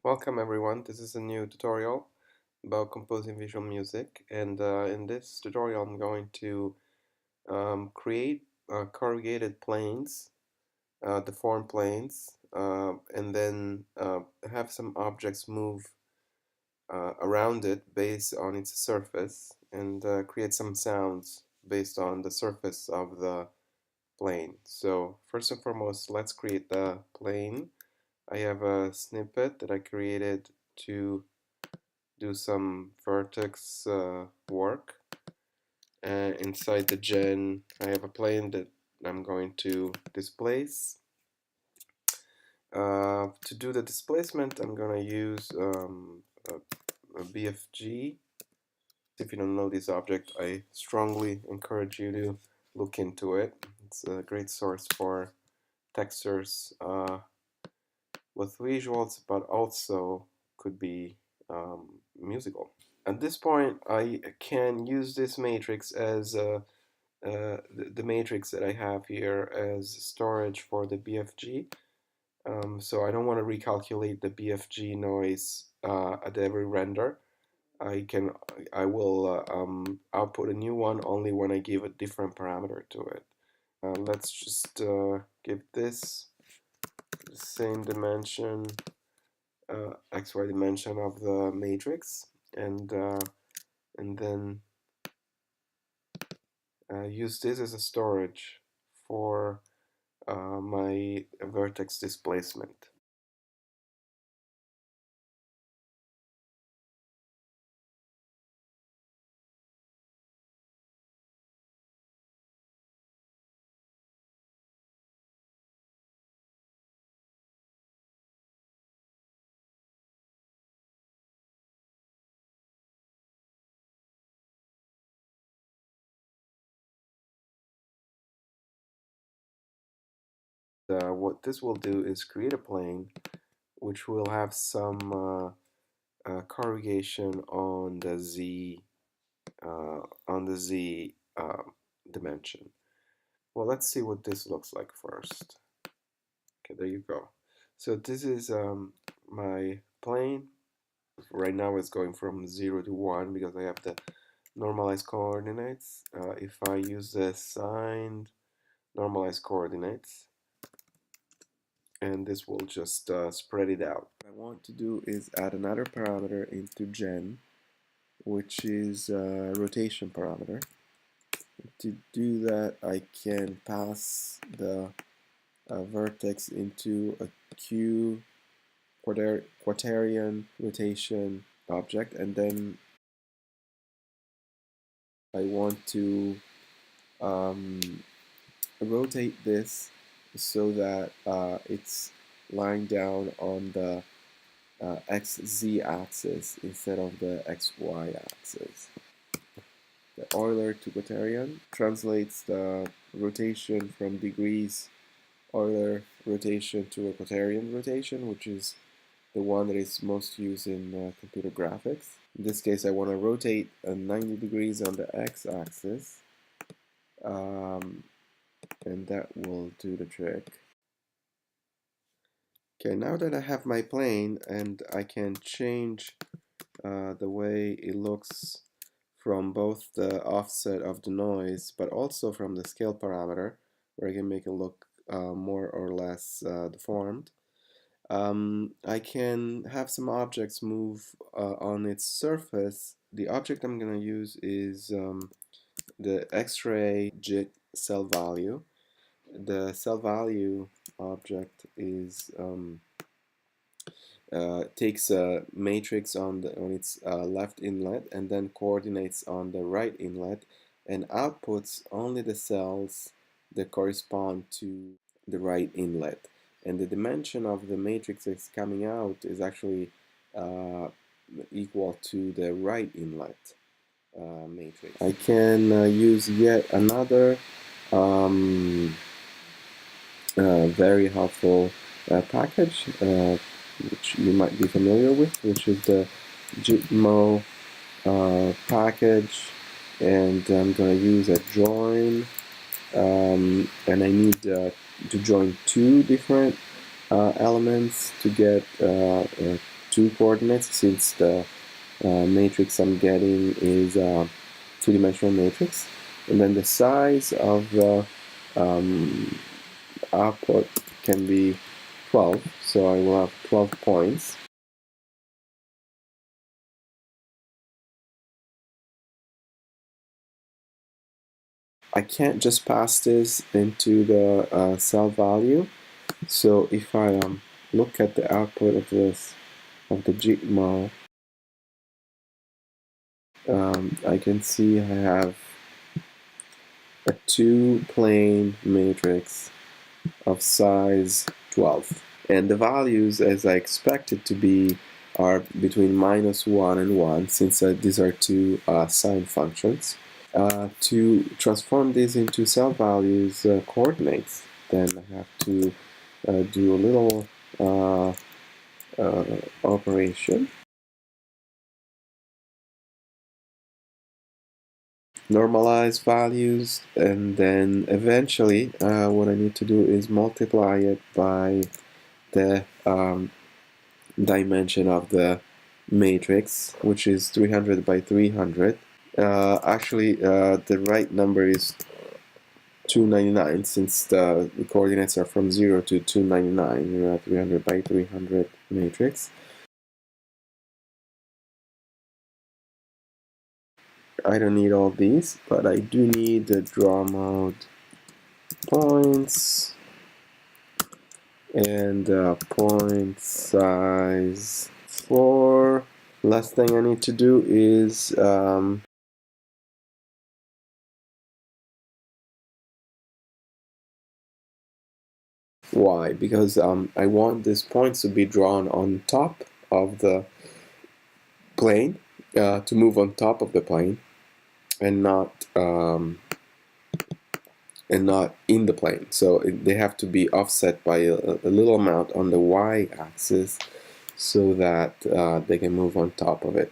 Welcome everyone, this is a new tutorial about composing visual music, and in this tutorial I'm going to create corrugated planes, deformed planes, and then have some objects move around it based on its surface, and create some sounds based on the surface of the plane. So first and foremost, let's create the plane. I have a snippet that I created to do some vertex work. And inside the gen, I have a plane that I'm going to displace. To do the displacement, I'm going to use a BFG. If you don't know this object, I strongly encourage you to look into it. It's a great source for textures with visuals, but also could be musical. At this point, I can use this matrix as the matrix that I have here as storage for the BFG. So I don't want to recalculate the BFG noise at every render. I will output a new one only when I give a different parameter to it. Let's just give this the same dimension, XY dimension of the matrix, and then use this as a storage for my vertex displacement. What this will do is create a plane which will have some corrugation on the z dimension. Well, let's see what this looks like first. Okay, there you go. So this is my plane. Right now it's going from 0 to 1 because I have the normalized coordinates. If I use the signed normalized coordinates, and this will just spread it out. What I want to do is add another parameter into gen, which is a rotation parameter. To do that, I can pass the vertex into a Q quaternion rotation object, and then I want to rotate this so that it's lying down on the XZ axis instead of the XY axis. The Euler to quaternion translates the rotation from degrees Euler rotation to a quaternion rotation, which is the one that is most used in computer graphics. In this case, I want to rotate 90 degrees on the x-axis, and that will do the trick. Okay, now that I have my plane and I can change the way it looks from both the offset of the noise, but also from the scale parameter, where I can make it look more or less deformed. I can have some objects move on its surface. The object I'm going to use is the X-ray JIT cell value. The cell value object is takes a matrix on its left inlet and then coordinates on the right inlet and outputs only the cells that correspond to the right inlet. And the dimension of the matrix that's coming out is actually equal to the right inlet matrix. I can use yet another very helpful package which you might be familiar with, which is the jit.mo package and I'm gonna use a join, and I need to join two different elements to get two coordinates, since the matrix I'm getting is a two-dimensional matrix. And then the size of the output can be 12, so I will have 12 points. I can't just pass this into the cell value, so if I look at the output of this, of the jit.mo, I can see I have a two-plane matrix of size 12. And the values, as I expect it to be, are between -1 and 1, since these are two sine functions. To transform these into cell values coordinates, then I have to do a little operation. Normalize values, and then eventually what I need to do is multiply it by the dimension of the matrix, which is 300 by 300. Actually, the right number is 299, since the coordinates are from 0 to 299. You have 300 by 300 matrix. I don't need all these, but I do need the draw mode points and point size 4. Last thing I need to do is why? Because I want these points to be drawn on top of the plane, to move on top of the plane, and not in the plane. So they have to be offset by a little amount on the y-axis, so that they can move on top of it.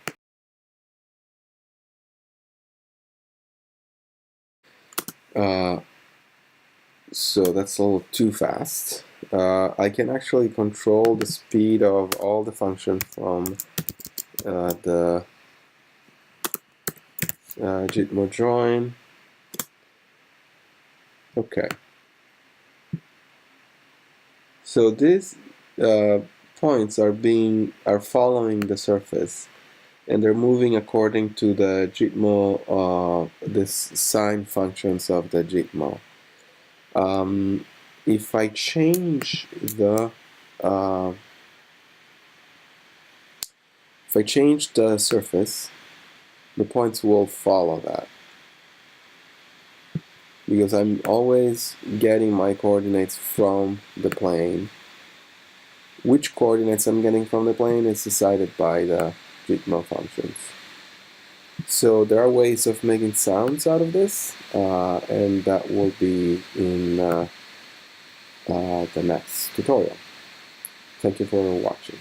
So that's a little too fast. I can actually control the speed of all the functions from the jit.mo join. Okay. So these points are following the surface, and they're moving according to the jit.mo, this sine functions of the jit.mo. If I change the surface, the points will follow that, because I'm always getting my coordinates from the plane. Which coordinates I'm getting from the plane is decided by the jit.mo functions. So there are ways of making sounds out of this, and that will be in the next tutorial. Thank you for watching.